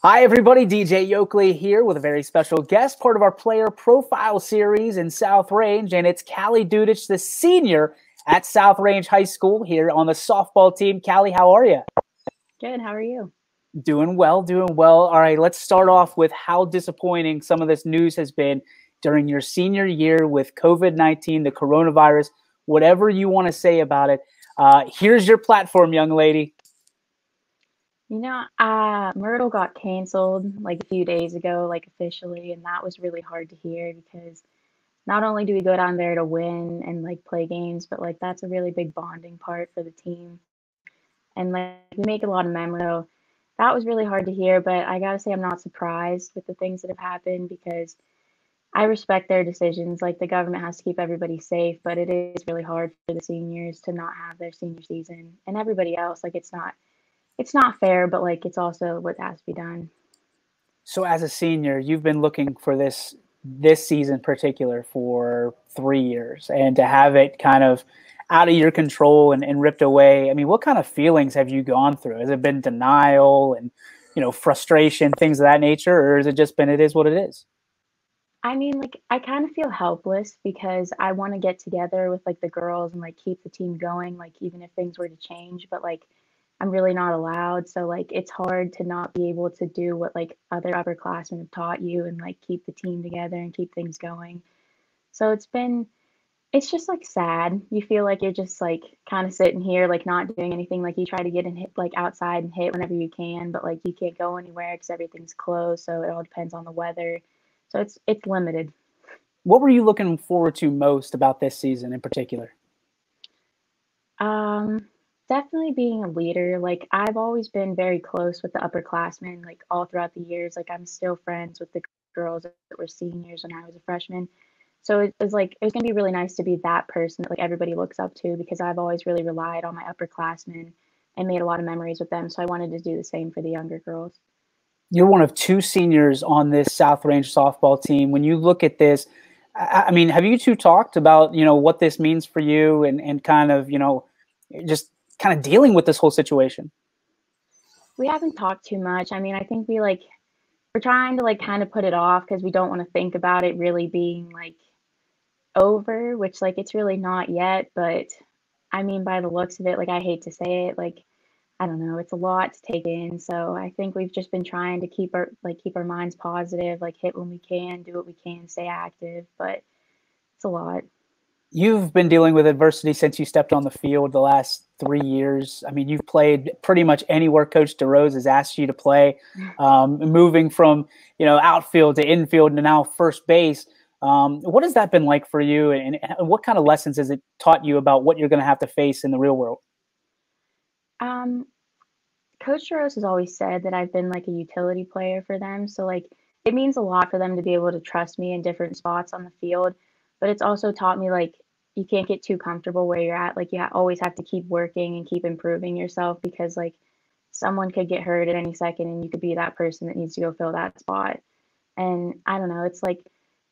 Hi, everybody. DJ Yoakley here with a very special guest, part of our player profile series in South Range, and it's Callie Dudich, the senior at South Range High School here on the softball team. Callie, how are you? Good. How are you? Doing well, doing well. All right, let's start off with how disappointing some of this news has been during your senior year with COVID-19, the coronavirus, whatever you want to say about it. Here's your platform, young lady. Myrtle got canceled like a few days ago, like officially, and that was really hard to hear because not only do we go down there to win and like play games, but like that's a really big bonding part for the team. And like we make a lot of memories. So that was really hard to hear, but I gotta say I'm not surprised with the things that have happened because I respect their decisions. Like the government has to keep everybody safe, but it is really hard for the seniors to not have their senior season and everybody else. Like it's not fair, but like it's also what has to be done. So as a senior, you've been looking for this season in particular for 3 years, and to have it kind of out of your control and ripped away. I mean, what kind of feelings have you gone through? Has it been denial and, frustration, things of that nature, or has it just been, it is what it is? I mean, like I kind of feel helpless because I want to get together with like the girls and like keep the team going, like even if things were to change, but like I'm really not allowed. So like it's hard to not be able to do what like other upperclassmen have taught you and like keep the team together and keep things going. So it's just like sad. You feel like you're just like kind of sitting here like not doing anything. Like you try to get and hit like outside and hit whenever you can, but like you can't go anywhere because everything's closed. So it all depends on the weather. So it's limited. What were you looking forward to most about this season in particular? Um, Definitely being a leader. Like I've always been very close with the upperclassmen, like all throughout the years. Like I'm still friends with the girls that were seniors when I was a freshman. So it was like it was gonna be really nice to be that person that like everybody looks up to because I've always really relied on my upperclassmen and made a lot of memories with them. So I wanted to do the same for the younger girls. You're one of two seniors on this South Range softball team. When you look at this, I mean, have you two talked about, what this means for you and kind of, just kind of dealing with this whole situation? We haven't talked too much. I mean, I think we're trying to like kind of put it off because we don't want to think about it really being like over, which like it's really not yet, but I mean by the looks of it, like I hate to say it, like I don't know, it's a lot to take in. So I think we've just been trying to keep our minds positive, like hit when we can, do what we can, stay active, but it's a lot. You've been dealing with adversity since you stepped on the field the last 3 years. I mean, you've played pretty much anywhere Coach DeRose has asked you to play, moving from, outfield to infield to now first base. What has that been like for you, and what kind of lessons has it taught you about what you're going to have to face in the real world? Um, Coach Rose has always said that I've been like a utility player for them. So like it means a lot for them to be able to trust me in different spots on the field. But it's also taught me like you can't get too comfortable where you're at. Like you always have to keep working and keep improving yourself because like someone could get hurt at any second and you could be that person that needs to go fill that spot. And I don't know, it's like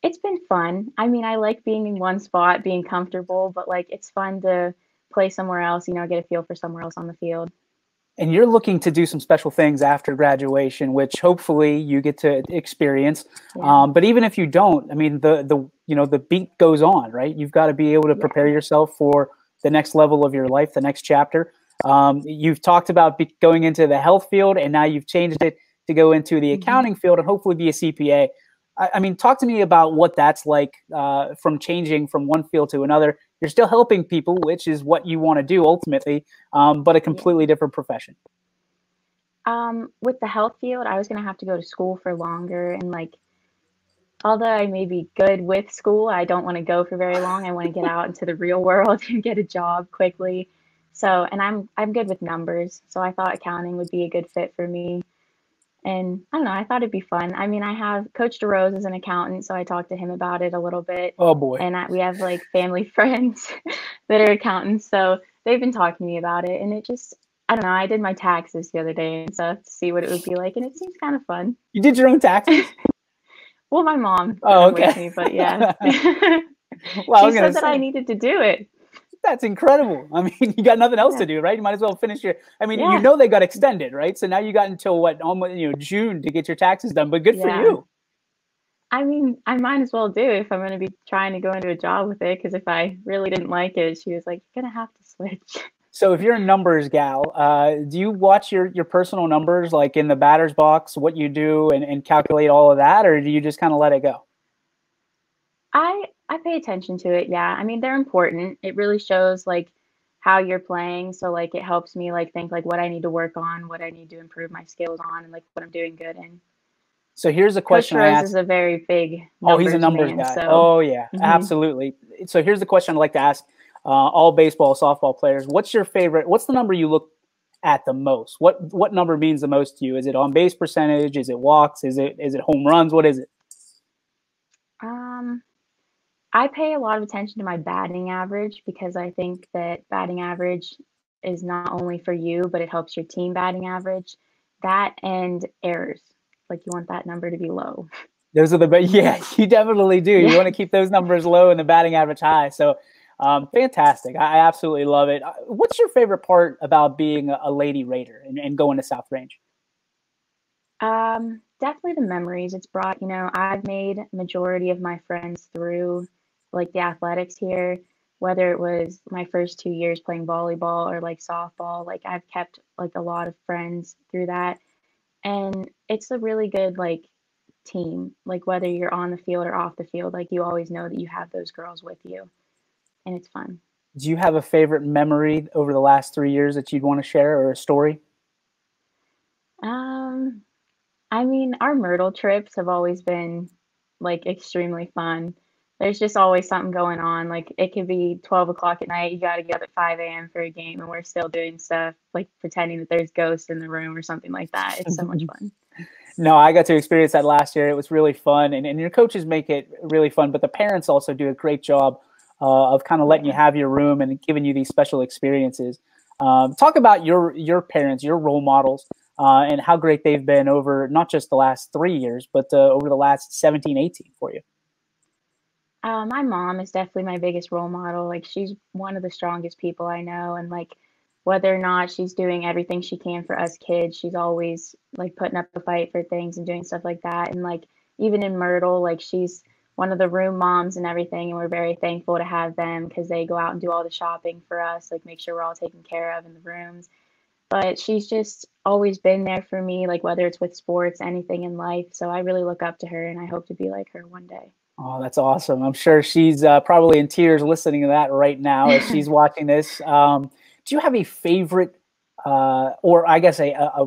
it's been fun. I mean, I like being in one spot, being comfortable, but like it's fun to play somewhere else, get a feel for somewhere else on the field. And you're looking to do some special things after graduation, which hopefully you get to experience. Yeah. But even if you don't, I mean, the beat goes on, right? You've got to be able to prepare yourself for the next level of your life, the next chapter. You've talked about going into the health field, and now you've changed it to go into the accounting field and hopefully be a CPA. I mean, talk to me about what that's like from changing from one field to another. You're still helping people, which is what you want to do ultimately, but a completely different profession. With the health field, I was gonna have to go to school for longer, and like, although I may be good with school, I don't want to go for very long. I want to get out into the real world and get a job quickly. So, and I'm good with numbers, so I thought accounting would be a good fit for me. And I don't know, I thought it'd be fun. I mean, I have Coach DeRose as an accountant, so I talked to him about it a little bit. Oh boy. And we have like family friends that are accountants, so they've been talking to me about it. And it just, I don't know, I did my taxes the other day and stuff to see what it would be like, and it seems kind of fun. You did your own taxes? Well, my mom Oh, okay. with me, but yeah. Well, She said that I needed to do it. That's incredible. I mean, you got nothing else Yeah. to do, right? You might as well finish your. I mean, Yeah. you know they got extended, right? So now you got until what, almost June to get your taxes done. But good for Yeah. you. I mean, I might as well do if I'm going to be trying to go into a job with it. Because if I really didn't like it, she was like, "You're gonna have to switch." So if you're a numbers gal, do you watch your personal numbers, like in the batter's box, what you do, and calculate all of that, or do you just kind of let it go? I pay attention to it. Yeah. I mean, they're important. It really shows like how you're playing. So like it helps me like think like what I need to work on, what I need to improve my skills on, and like what I'm doing good in. So here's a Coach question I Rose is asked. a very big Oh, he's a numbers numbers man. guy. So Oh yeah, mhm. absolutely. So here's the question I'd like to ask all baseball, softball players. What's your favorite? What's the number you look at the most? What number means the most to you? Is it on base percentage? Is it walks? Is it home runs? What is it? um, I pay a lot of attention to my batting average because I think that batting average is not only for you, but it helps your team batting average. That and errors. Like you want that number to be low. Those are yeah, you definitely do. You Yeah. want to keep those numbers low and the batting average high. So fantastic. I absolutely love it. What's your favorite part about being a Lady Raider and going to South Range? Definitely the memories it's brought. I've made majority of my friends through like the athletics here, whether it was my first 2 years playing volleyball or like softball. Like I've kept like a lot of friends through that. And it's a really good like team. Like whether you're on the field or off the field, like you always know that you have those girls with you and it's fun. Do you have a favorite memory over the last 3 years that you'd want to share, or a story? Um, I mean, our Myrtle trips have always been like extremely fun. There's just always something going on. Like it could be 12 o'clock at night. You got to get up at 5 a.m. for a game, and we're still doing stuff like pretending that there's ghosts in the room or something like that. It's so much fun. No, I got to experience that last year. It was really fun, and your coaches make it really fun, but the parents also do a great job of kind of letting you Yeah. have your room and giving you these special experiences. Talk about your parents, your role models, and how great they've been over not just the last 3 years, but over the last 17, 18 for you. My mom is definitely my biggest role model. Like she's one of the strongest people I know, and like whether or not she's doing everything she can for us kids, she's always like putting up a fight for things and doing stuff like that. And like even in Myrtle, like she's one of the room moms and everything, and we're very thankful to have them because they go out and do all the shopping for us, like make sure we're all taken care of in the rooms. But she's just always been there for me, like whether it's with sports, anything in life. So I really look up to her, and I hope to be like her one day. Oh, that's awesome. I'm sure she's probably in tears listening to that right now as she's watching this. Do you have a favorite, or I guess a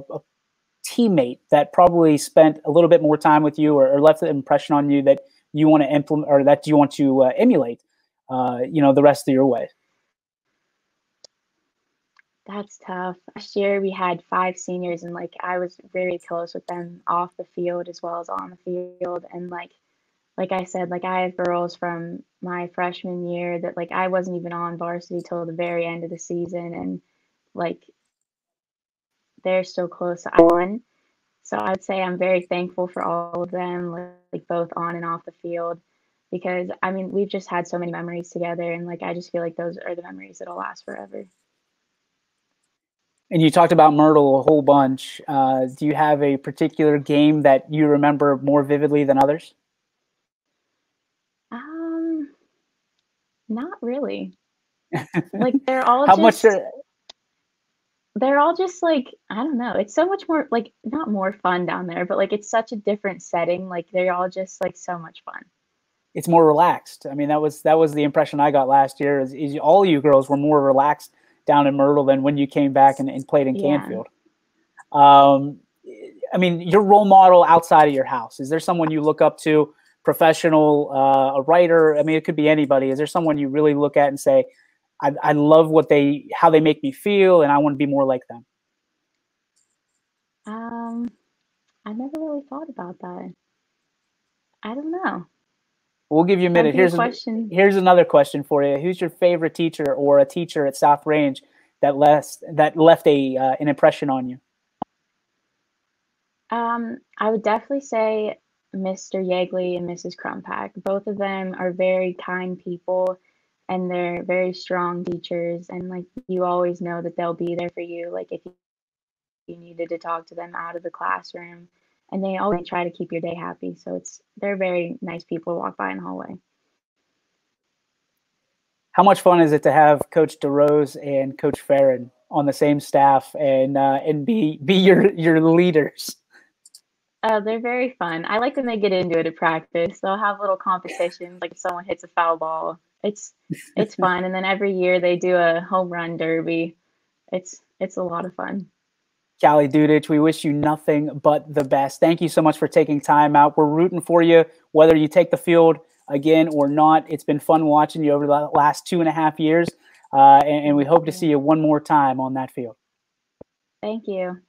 teammate that probably spent a little bit more time with you, or left an impression on you that you want to implement, or that you want to emulate, the rest of your way? That's tough. Last year we had 5 seniors and, like, I was very close with them off the field as well as on the field, and, like I said, like, I have girls from my freshman year that, like, I wasn't even on varsity till the very end of the season, and, like, they're still close. I won. So I'd say I'm very thankful for all of them, like, both on and off the field because, I mean, we've just had so many memories together, and, like, I just feel like those are the memories that'll last forever. And you talked about Myrtle a whole bunch. Do you have a particular game that you remember more vividly than others? Um, Not really. Like, they're all How much? just they're all just, like, I don't know, it's so much more like, not more fun down there, but, like, it's such a different setting, like, they're all just, like, so much fun. It's more relaxed. I mean, that was the impression I got last year. Is all you girls were more relaxed down in Myrtle than when you came back and played in Yeah. Canfield. Um, I mean, your role model outside of your house, is there someone you look up to, professional, a writer? I mean, it could be anybody. Is there someone you really look at and say, I love how they make me feel, and I want to be more like them? Um, I never really thought about that. I don't know. We'll give you a That'd minute. be a question. Here's another question for you. Who's your favorite teacher, or a teacher at South Range that left an impression on you? I would definitely say Mr. Yegley and Mrs. Crumpack. Both of them are very kind people, and they're very strong teachers, and like you always know that they'll be there for you, like if you needed to talk to them out of the classroom, and they always try to keep your day happy. So they're very nice people to walk by in the hallway. How much fun is it to have Coach DeRose and Coach Farron on the same staff and be your leaders? They're very fun. I like when they get into it at practice. They'll have little competitions, like if someone hits a foul ball, it's fun. And then every year they do a home run derby. It's a lot of fun. Callie Dudich, we wish you nothing but the best. Thank you so much for taking time out. We're rooting for you, whether you take the field again or not. It's been fun watching you over the last 2.5 years, and we hope to see you one more time on that field. Thank you.